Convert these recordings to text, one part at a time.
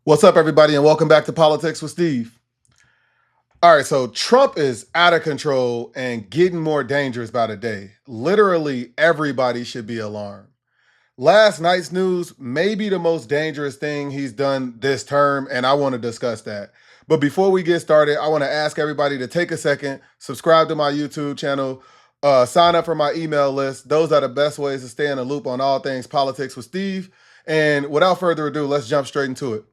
What's up, everybody, and welcome back to Politics with Steve. All right, so Trump is out of control and getting more dangerous by the day. Literally, everybody should be alarmed. Last night's news may be the most dangerous thing he's done this term, and I want to discuss that. But before we get started, I want to ask everybody to take a second, subscribe to my YouTube channel, sign up for my email list. Those are the best ways to stay in the loop on all things Politics with Steve. And without further ado, let's jump straight into it.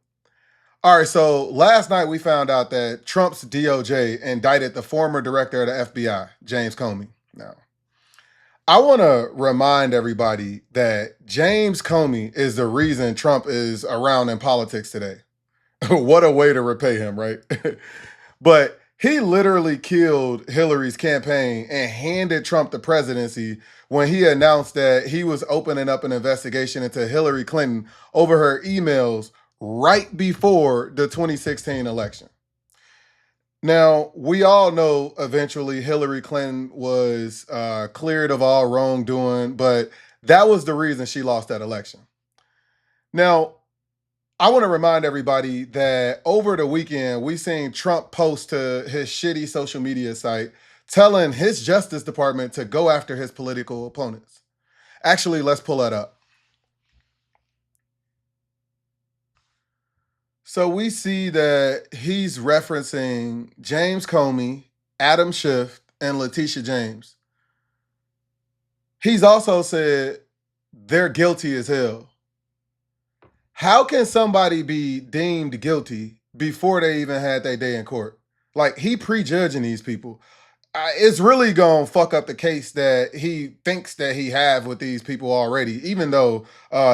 All right, so last night we found out that Trump's DOJ indicted the former director of the FBI, James Comey. Now, I want to remind everybody that James Comey is the reason Trump is around in politics today. What a way to repay him, right? But he literally killed Hillary's campaign and handed Trump the presidency when he announced that he was opening up an investigation into Hillary Clinton over her emails right before the 2016 election. Now, we all know eventually Hillary Clinton was cleared of all wrongdoing, but that was the reason she lost that election. Now, I want to remind everybody that over the weekend, we seen Trump post to his shitty social media site telling his Justice Department to go after his political opponents. Actually, let's pull that up. So we see that he's referencing James Comey, Adam Schiff, and Letitia James. He's also said they're guilty as hell. How can somebody be deemed guilty before they even had their day in court? Like, he prejudging these people. It's really gonna fuck up the case that he thinks that he have with these people already, even though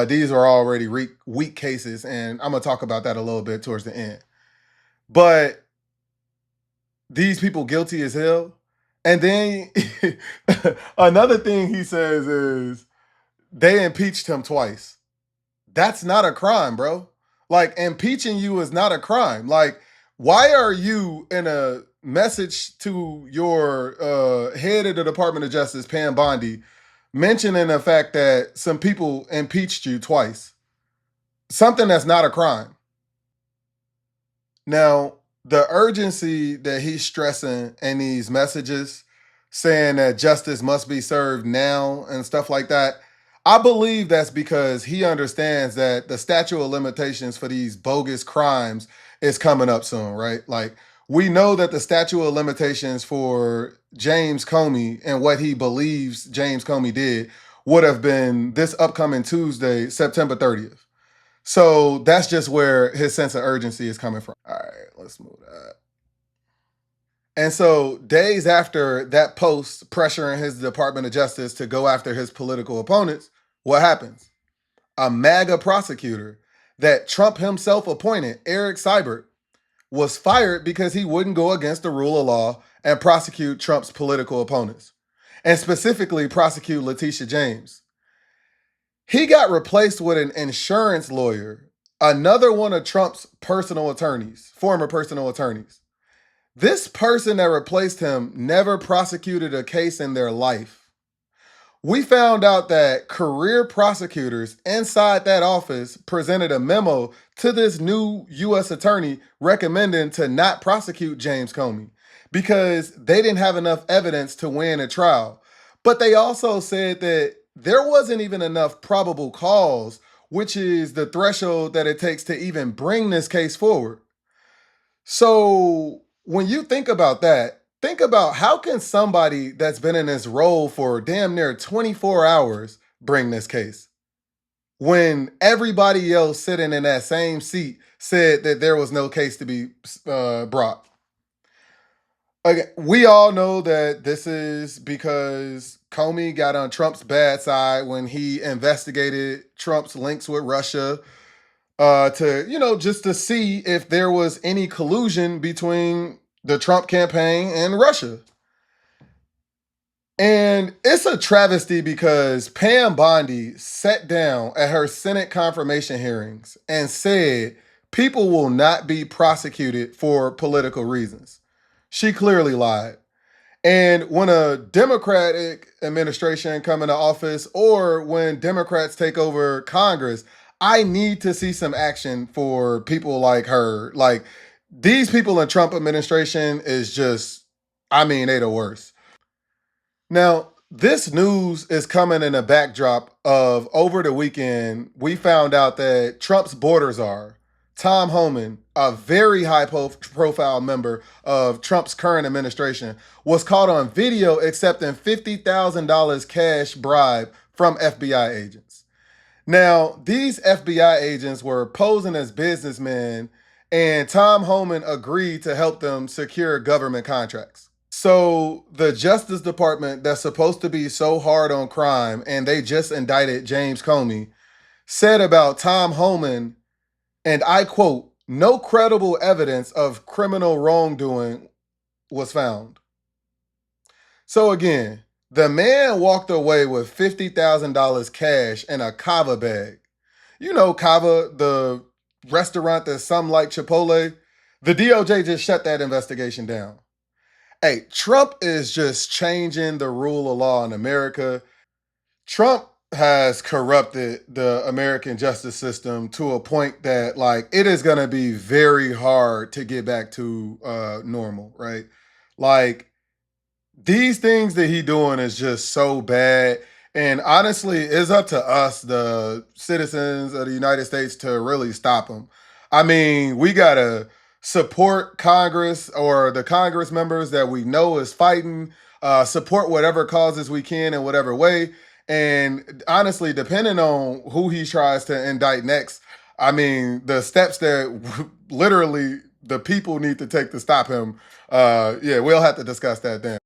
these are already weak cases, and I'm gonna talk about that a little bit towards the end. But these people guilty as hell. And then another thing he says is they impeached him twice. That's not a crime, bro. Like, impeaching you is not a crime. Like, why are you in a message to your head of the Department of Justice, Pam Bondi, mentioning the fact that some people impeached you twice? Something that's not a crime. Now, the urgency that he's stressing in these messages, saying that justice must be served now and stuff like that, I believe that's because he understands that the statute of limitations for these bogus crimes is coming up soon, right? Like, we know that the statute of limitations for James Comey and what he believes James Comey did would have been this upcoming Tuesday, September 30th. So that's just where his sense of urgency is coming from. All right, let's move that. And so days after that post pressuring his Department of Justice to go after his political opponents, what happens? A MAGA prosecutor that Trump himself appointed, Eric Seibert, was fired because he wouldn't go against the rule of law and prosecute Trump's political opponents, and specifically prosecute Letitia James. He got replaced with an insurance lawyer, another one of Trump's personal attorneys, former personal attorneys. This person that replaced him never prosecuted a case in their life. We found out that career prosecutors inside that office presented a memo to this new U.S. attorney recommending to not prosecute James Comey because they didn't have enough evidence to win a trial. But they also said that there wasn't even enough probable cause, which is the threshold that it takes to even bring this case forward. So when you think about that, think about how can somebody that's been in this role for damn near 24 hours bring this case when everybody else sitting in that same seat said that there was no case to be brought. Okay, we all know that this is because Comey got on Trump's bad side when he investigated Trump's links with Russia to, just to see if there was any collusion between the Trump campaign and Russia. And it's a travesty because Pam Bondi sat down at her Senate confirmation hearings and said people will not be prosecuted for political reasons. She clearly lied. And when a Democratic administration come into office or when Democrats take over Congress, I need to see some action for people like her. Like these people in Trump administration is just, I mean, they the worst. Now, this news is coming in a backdrop of over the weekend, we found out that Trump's border czar, Tom Homan, a very high profile member of Trump's current administration, was caught on video accepting $50,000 cash bribe from FBI agents. Now, these FBI agents were posing as businessmen, and Tom Homan agreed to help them secure government contracts. So, the Justice Department, that's supposed to be so hard on crime, and they just indicted James Comey, said about Tom Homan, and I quote, no credible evidence of criminal wrongdoing was found. So, again, the man walked away with $50,000 cash in a kava bag. You know, kava, the restaurant that's some like Chipotle. The DOJ just shut that investigation down. Hey, Trump is just changing the rule of law in America. Trump has corrupted the American justice system to a point that, like, it is going to be very hard to get back to normal, right? Like, these things that he doing is just so bad. And honestly, it's up to us, the citizens of the United States, to really stop him. I mean, we gotta support Congress or the Congress members that we know is fighting, support whatever causes we can in whatever way. And honestly, depending on who he tries to indict next, I mean, the steps that literally the people need to take to stop him, yeah, we'll have to discuss that then.